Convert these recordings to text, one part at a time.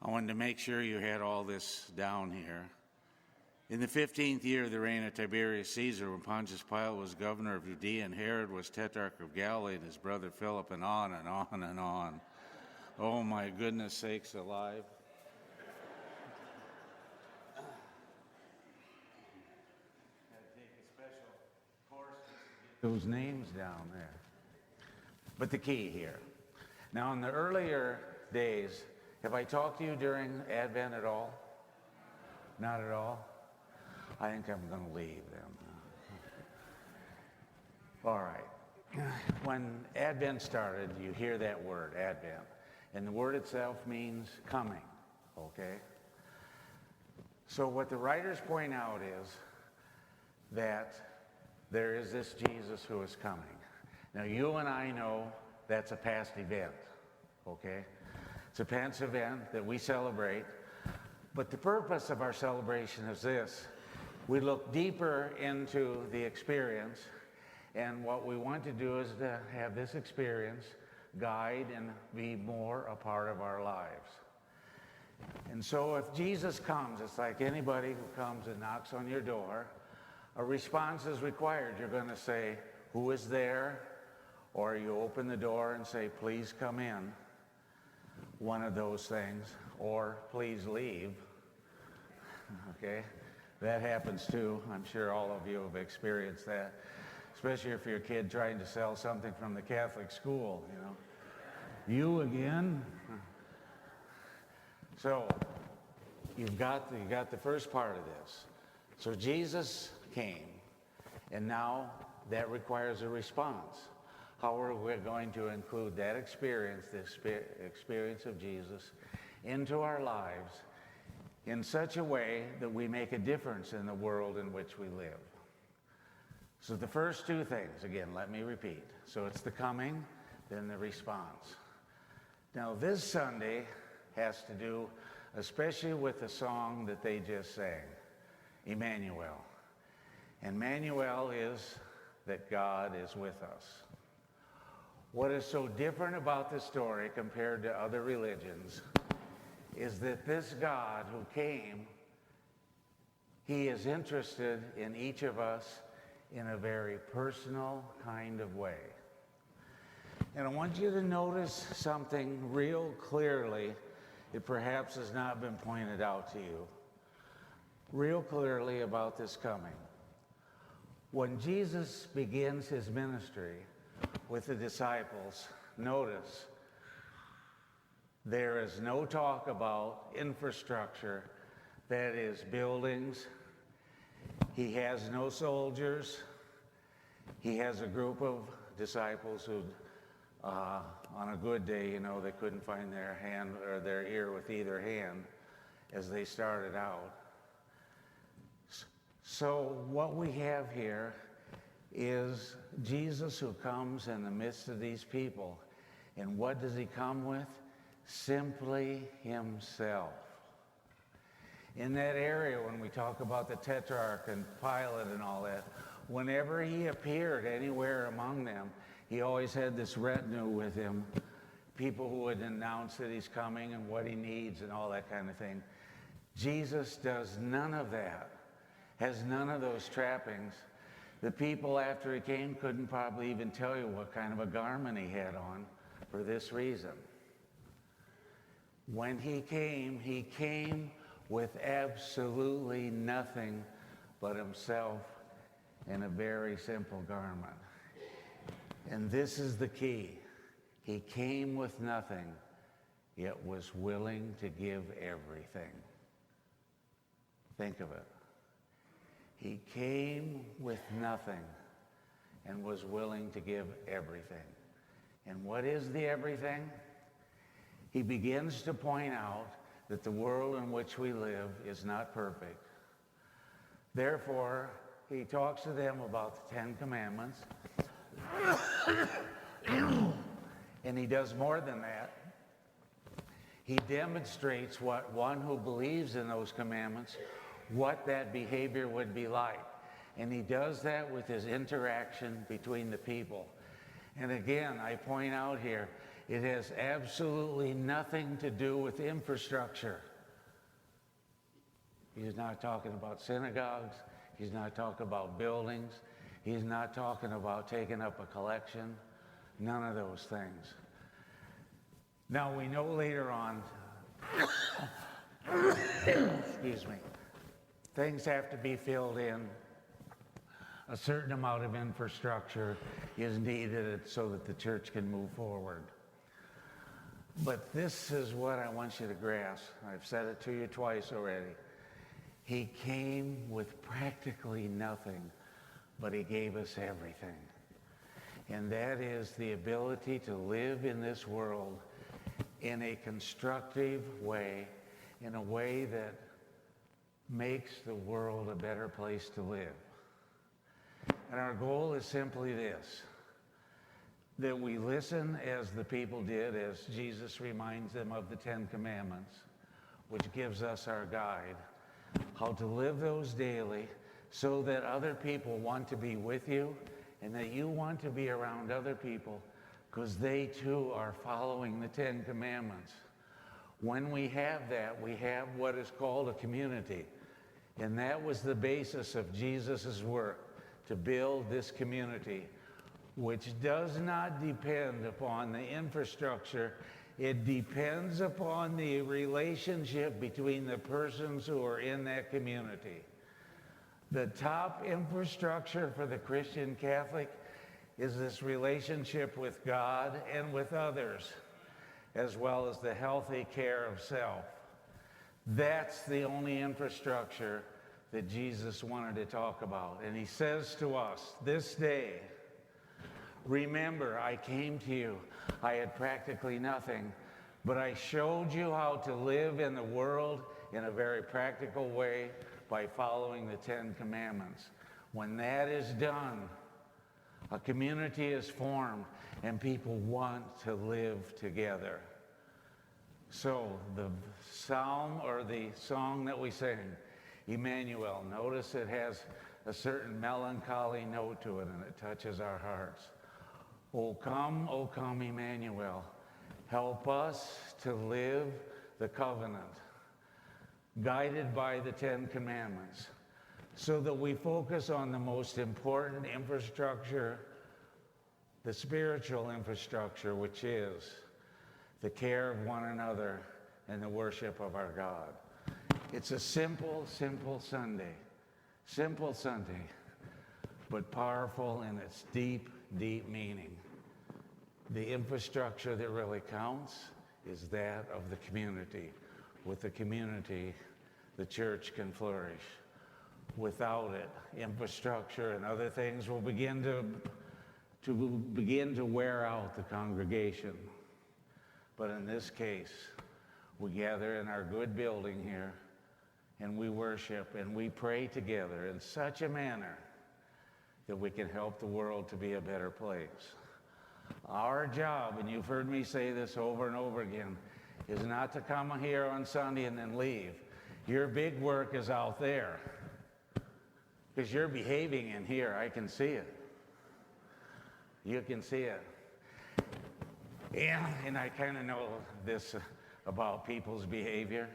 I wanted to make sure you had all this down here. In the 15th year of the reign of Tiberius Caesar, when Pontius Pilate was governor of Judea and Herod was tetrarch of Galilee, and his brother Philip, and on and on and on. Oh my goodness sakes alive. Those names down there. But the key here. Now, in the earlier days, have I talked to you during Advent at all? Not at all? I think I'm going to leave them. All right. When Advent started, you hear that word, Advent. And the word itself means coming, okay? So what the writers point out is that there is this Jesus who is coming. Now, you and I know that's a past event, okay? It's a past event that we celebrate. But the purpose of our celebration is this. We look deeper into the experience, and what we want to do is to have this experience guide and be more a part of our lives. And so if Jesus comes, it's like anybody who comes and knocks on your door, a response is required. You're going to say, who is there? Or you open the door and say, please come in. One of those things. Or please leave. Okay? That happens too. I'm sure all of you have experienced that. Especially if you're a kid trying to sell something from the Catholic school, you know. You again? So, you've got the first part of this. So Jesus came, and now that requires a response. How are we going to include that experience, this experience of Jesus, into our lives in such a way that we make a difference in the world in which we live? So the first two things, again, let me repeat. So it's the coming, then the response. Now this Sunday has to do especially with the song that they just sang, Emmanuel. And Emmanuel is that God is with us. What is so different about this story compared to other religions is that this God who came, he is interested in each of us in a very personal kind of way. And I want you to notice something real clearly that perhaps has not been pointed out to you, real clearly about this coming. When Jesus begins his ministry with the disciples, notice there is no talk about infrastructure, that is buildings. He has no soldiers. He has a group of disciples who, on a good day, you know, they couldn't find their hand or their ear with either hand as they started out. So what we have here is Jesus who comes in the midst of these people. And what does he come with? Simply himself. In that area, when we talk about the Tetrarch and Pilate and all that, whenever he appeared anywhere among them, he always had this retinue with him, people who would announce that he's coming and what he needs and all that kind of thing. Jesus does none of that, has none of those trappings. The people after he came couldn't probably even tell you what kind of a garment he had on for this reason. When he came with absolutely nothing but himself in a very simple garment. And this is the key. He came with nothing, yet was willing to give everything. Think of it. He came with nothing and was willing to give everything. And what is the everything? He begins to point out that the world in which we live is not perfect. Therefore, he talks to them about the 10 Commandments. And he does more than that. He demonstrates what one who believes in those commandments, what that behavior would be like. And he does that with his interaction between the people. And again, I point out here, It has absolutely nothing to do with infrastructure. He's not talking about synagogues. He's not talking about buildings. He's not talking about taking up a collection. None of those things. Now, we know later on, excuse me, things have to be filled in. A certain amount of infrastructure is needed so that the church can move forward. But this is what I want you to grasp. I've said it to you twice already. He came with practically nothing, but he gave us everything. And that is the ability to live in this world in a constructive way, in a way that makes the world a better place to live. And our goal is simply this, that we listen as the people did, as Jesus reminds them of the Ten Commandments, which gives us our guide, how to live those daily so that other people want to be with you and that you want to be around other people because they too are following the Ten Commandments. When we have that, we have what is called a community. And that was the basis of Jesus' work, to build this community, which does not depend upon the infrastructure. It depends upon the relationship between the persons who are in that community. The top infrastructure for the Christian Catholic is this relationship with God and with others, as well as the healthy care of self. That's the only infrastructure that Jesus wanted to talk about. And he says to us this day, remember, I came to you. I had practically nothing, but I showed you how to live in the world in a very practical way by following the Ten Commandments. When that is done, a community is formed and people want to live together. So the psalm or the song that we sing, Emmanuel, notice it has a certain melancholy note to it and it touches our hearts. O come, Emmanuel, help us to live the covenant, guided by the Ten Commandments, so that we focus on the most important infrastructure, the spiritual infrastructure, which is the care of one another and the worship of our God. It's a simple Sunday. Simple Sunday, but powerful in its deep meaning. The infrastructure that really counts is that of the community. With the community, the church can flourish. Without it, infrastructure and other things will begin to wear out the congregation. But in this case, we gather in our good building here, and we worship and we pray together in such a manner that we can help the world to be a better place. Our job, and you've heard me say this over and over again, is not to come here on Sunday and then leave. Your big work is out there, because you're behaving in here. I can see it. You can see it. And I kind of know this about people's behavior.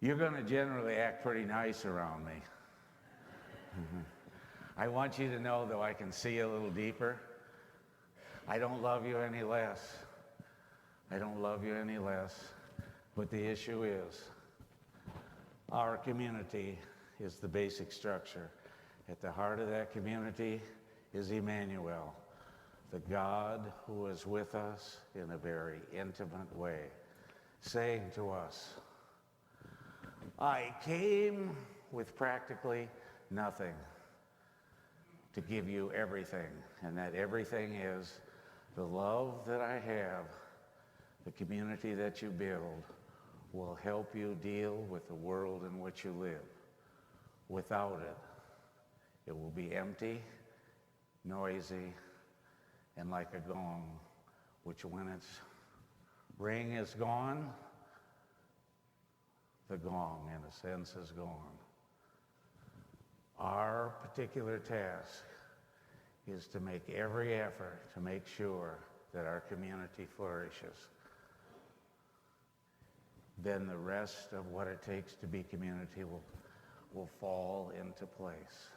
You're going to generally act pretty nice around me. I want you to know, though, I can see a little deeper. I don't love you any less. I don't love you any less. But the issue is, our community is the basic structure. At the heart of that community is Emmanuel, the God who is with us in a very intimate way, saying to us, I came with practically nothing to give you everything, and that everything is the love that I have, the community that you build will help you deal with the world in which you live. Without it, it will be empty, noisy, and like a gong, which when its ring is gone, the gong, in a sense, is gone. Our particular task is to make every effort to make sure that our community flourishes, then the rest of what it takes to be community will fall into place.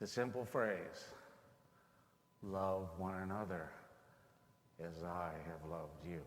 The simple phrase, love one another as I have loved you.